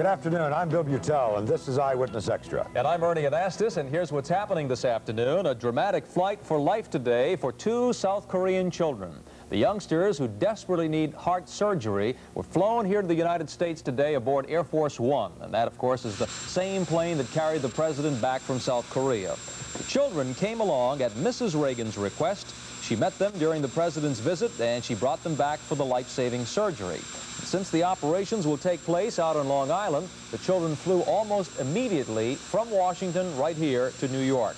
Good afternoon. I'm Bill Butel, and this is Eyewitness Extra. And I'm Ernie Anastas, and here's what's happening this afternoon. A dramatic flight for life today for two South Korean children. The youngsters, who desperately need heart surgery, were flown here to the United States today aboard Air Force One. And that, of course, is the same plane that carried the president back from South Korea. The children came along at Mrs. Reagan's request. She met them during the president's visit, and she brought them back for the life-saving surgery. Since the operations will take place out on Long Island, the children flew almost immediately from Washington right here to New York.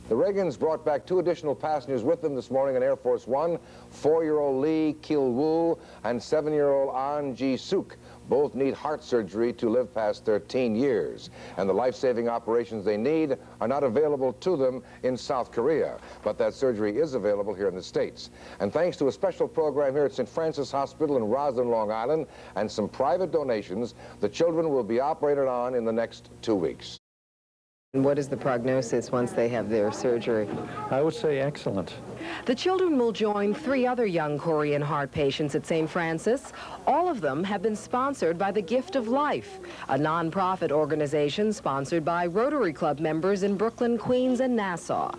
The Reagans brought back two additional passengers with them this morning on Air Force One, 4-year-old Lee Kil-woo and 7-year-old An Ji-sook. Both need heart surgery to live past 13 years. And the life-saving operations they need are not available to them in South Korea. But that surgery is available here in the States. And thanks to a special program here at St. Francis Hospital in Roslyn, Long Island, and some private donations, the children will be operated on in the next 2 weeks. What is the prognosis once they have their surgery? I would say excellent. The children will join 3 other young Korean heart patients at St. Francis. All of them have been sponsored by the Gift of Life, a non-profit organization sponsored by Rotary Club members in Brooklyn, Queens, and Nassau.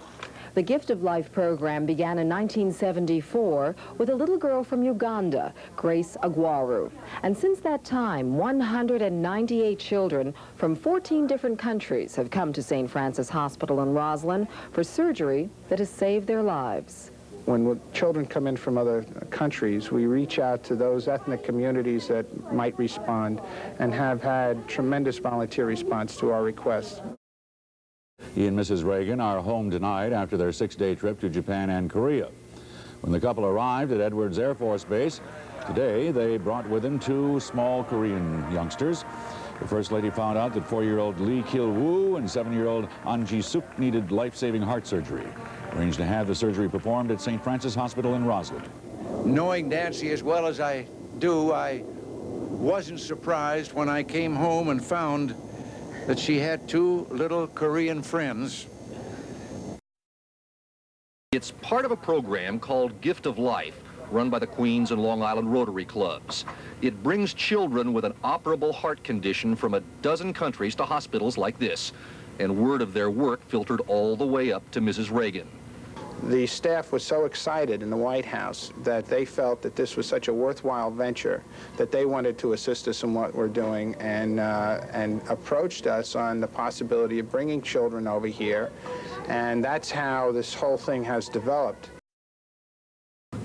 The Gift of Life program began in 1974 with a little girl from Uganda, Grace Agwaru. And since that time, 198 children from 14 different countries have come to St. Francis Hospital in Roslyn for surgery that has saved their lives. When children come in from other countries, we reach out to those ethnic communities that might respond and have had tremendous volunteer response to our requests. He and Mrs. Reagan are home tonight after their 6-day trip to Japan and Korea. When the couple arrived at Edwards Air Force Base today, they brought with them 2 small Korean youngsters. The First Lady found out that 4-year-old Lee Kil-woo and 7-year-old An Ji-sook needed life-saving heart surgery. Arranged to have the surgery performed at St. Francis Hospital in Roslyn. Knowing Nancy as well as I do, I wasn't surprised when I came home and found that she had 2 little Korean friends. It's part of a program called Gift of Life, run by the Queens and Long Island Rotary Clubs. It brings children with an operable heart condition from a dozen countries to hospitals like this, and word of their work filtered all the way up to Mrs. Reagan. The staff was so excited in the White House that they felt that this was such a worthwhile venture that they wanted to assist us in what we're doing, and approached us on the possibility of bringing children over here, and that's how this whole thing has developed.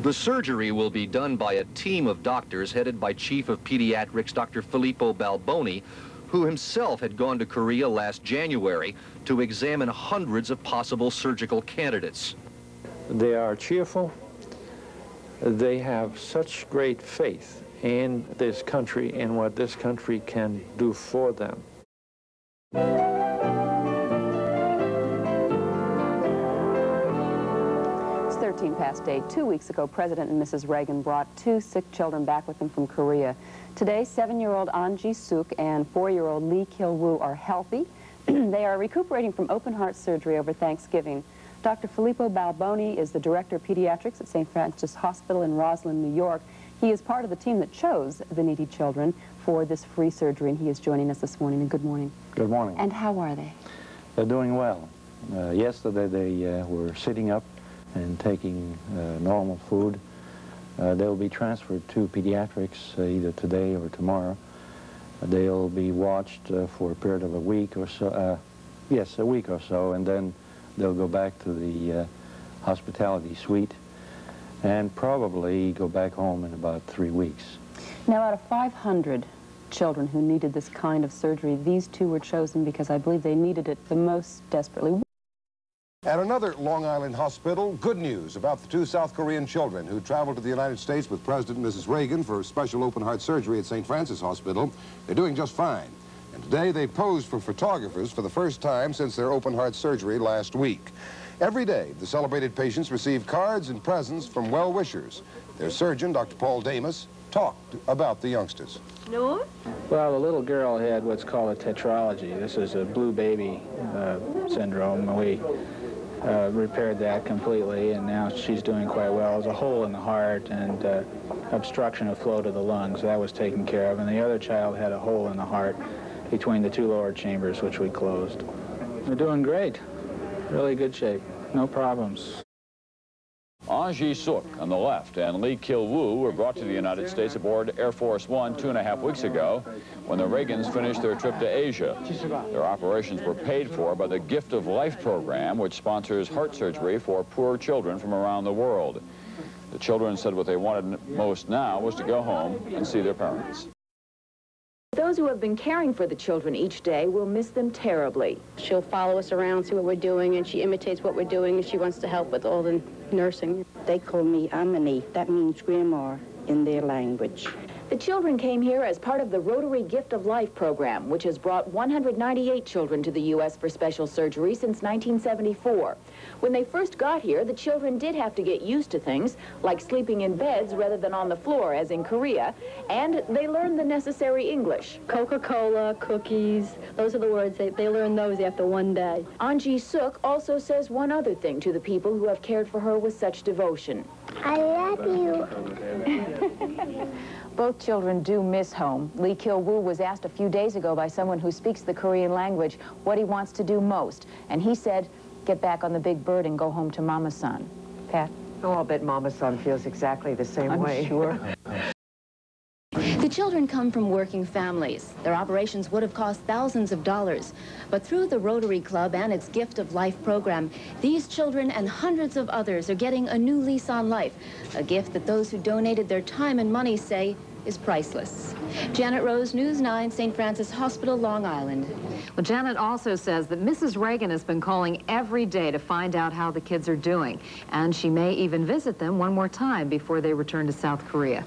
The surgery will be done by a team of doctors headed by Chief of Pediatrics Dr. Filippo Balboni, who himself had gone to Korea last January to examine hundreds of possible surgical candidates. They are cheerful. They have such great faith in this country and what this country can do for them. It's 13 past 8. 2 weeks ago, President and Mrs. Reagan brought 2 sick children back with them from Korea. Today, 7-year-old An Ji-sook and 4-year-old Lee Kil-woo are healthy. They are recuperating from open heart surgery over Thanksgiving. Dr. Filippo Balboni is the Director of Pediatrics at St. Francis Hospital in Roslyn, New York. He is part of the team that chose the needy children for this free surgery, and he is joining us this morning. And good morning. Good morning. And how are they? They're doing well. Yesterday they were sitting up and taking normal food. They'll be transferred to pediatrics either today or tomorrow. They'll be watched for a period of a week or so. Yes, a week or so, and then they'll go back to the hospitality suite and probably go back home in about 3 weeks. Now, out of 500 children who needed this kind of surgery, these 2 were chosen because I believe they needed it the most desperately. At another Long Island hospital, good news about the 2 South Korean children who traveled to the United States with President and Mrs. Reagan for special open heart surgery at St. Francis Hospital. They're doing just fine. And today they posed for photographers for the first time since their open heart surgery last week. Every day, the celebrated patients receive cards and presents from well-wishers. Their surgeon, Dr. Paul Damus, talked about the youngsters. No? Well, the little girl had what's called a tetralogy. This is a blue baby syndrome. We repaired that completely, and now she's doing quite well. There's a hole in the heart and obstruction of flow to the lungs. That was taken care of. And the other child had a hole in the heart between the two lower chambers, which we closed. They're doing great. Really good shape. No problems. Anji Sook on the left and Lee Kil-woo were brought to the United States aboard Air Force One 2.5 weeks ago when the Reagans finished their trip to Asia. Their operations were paid for by the Gift of Life program, which sponsors heart surgery for poor children from around the world. The children said what they wanted most now was to go home and see their parents. Those who have been caring for the children each day will miss them terribly. She'll follow us around, see what we're doing, and she imitates what we're doing, and she wants to help with all the nursing. They call me Amani. That means grandma in their language. The children came here as part of the Rotary Gift of Life program, which has brought 198 children to the U.S. for special surgery since 1974. When they first got here, the children did have to get used to things, like sleeping in beds rather than on the floor, as in Korea, and they learned the necessary English. Coca-Cola, cookies, those are the words. They learn those after one day. Anji Sook also says one other thing to the people who have cared for her with such devotion. I love you. Both children do miss home. Lee Kil-woo was asked a few days ago by someone who speaks the Korean language what he wants to do most, and he said, get back on the big bird and go home to Mama's son. Pat? Oh, I'll bet Mama's son feels exactly the same way. I'm sure. The children come from working families. Their operations would have cost thousands of dollars. But through the Rotary Club and its Gift of Life program, these children and hundreds of others are getting a new lease on life, a gift that those who donated their time and money say is priceless. Janet Rose, News 9, St. Francis Hospital, Long Island. Well, Janet also says that Mrs. Reagan has been calling every day to find out how the kids are doing, and she may even visit them one more time before they return to South Korea.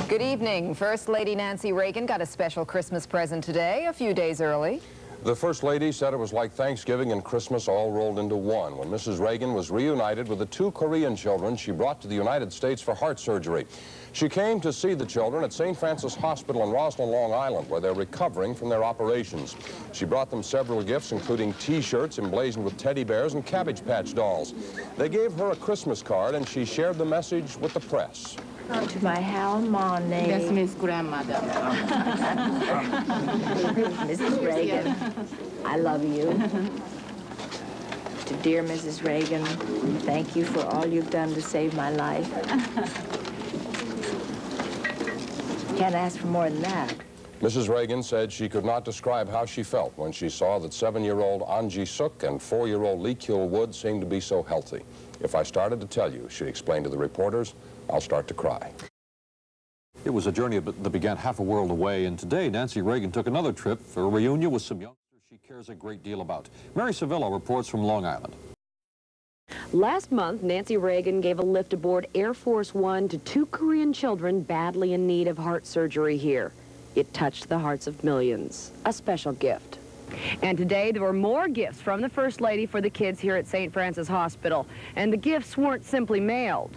Good evening. First Lady Nancy Reagan got a special Christmas present today, a few days early. The First Lady said it was like Thanksgiving and Christmas all rolled into one when Mrs. Reagan was reunited with the two Korean children she brought to the United States for heart surgery. She came to see the children at St. Francis Hospital in Roslyn, Long Island, where they're recovering from their operations. She brought them several gifts, including T-shirts emblazoned with teddy bears and Cabbage Patch dolls. They gave her a Christmas card, and she shared the message with the press. To my Harmony. That's Miss Grandmother. Mrs. Reagan, I love you. To dear Mrs. Reagan, thank you for all you've done to save my life. Can't ask for more than that. Mrs. Reagan said she could not describe how she felt when she saw that 7-year-old Anji Sook and 4-year-old Lee Kil-woo seemed to be so healthy. If I started to tell you, she explained to the reporters, I'll start to cry. It was a journey that began half a world away, and today Nancy Reagan took another trip for a reunion with some youngsters she cares a great deal about. Mary Savillo reports from Long Island. Last month, Nancy Reagan gave a lift aboard Air Force One to 2 Korean children badly in need of heart surgery here. It touched the hearts of millions. A special gift. And today there were more gifts from the First Lady for the kids here at St. Francis Hospital. And the gifts weren't simply mailed.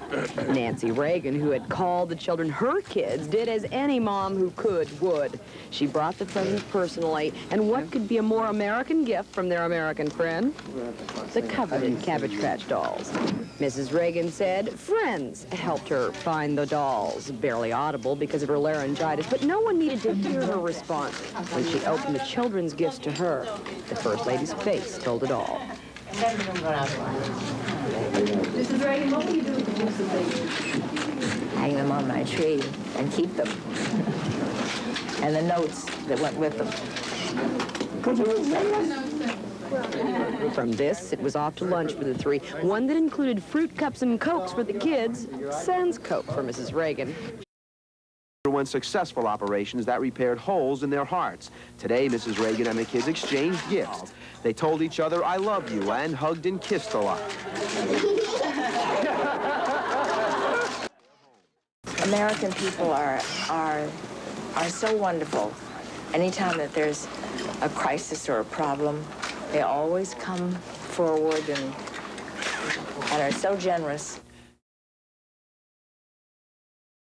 Nancy Reagan, who had called the children her kids, did as any mom who could would. She brought the presents personally. And what could be a more American gift from their American friend? The coveted Cabbage Patch dolls. Mrs. Reagan said friends helped her find the dolls. Barely audible because of her laryngitis, but no one needed to hear her response when she opened the children's gifts to her. The First Lady's face told it all. Mrs. Reagan, what will you do with the gifts of these? Hang them on my tree and keep them. And the notes that went with them. From this, it was off to lunch for the 3. One that included fruit cups and Cokes for the kids, sans Coke for Mrs. Reagan. When successful operations that repaired holes in their hearts. Today, Mrs. Reagan and the kids exchanged gifts. They told each other, I love you, and hugged and kissed a lot. American people are so wonderful. Anytime that there's a crisis or a problem, they always come forward and are so generous.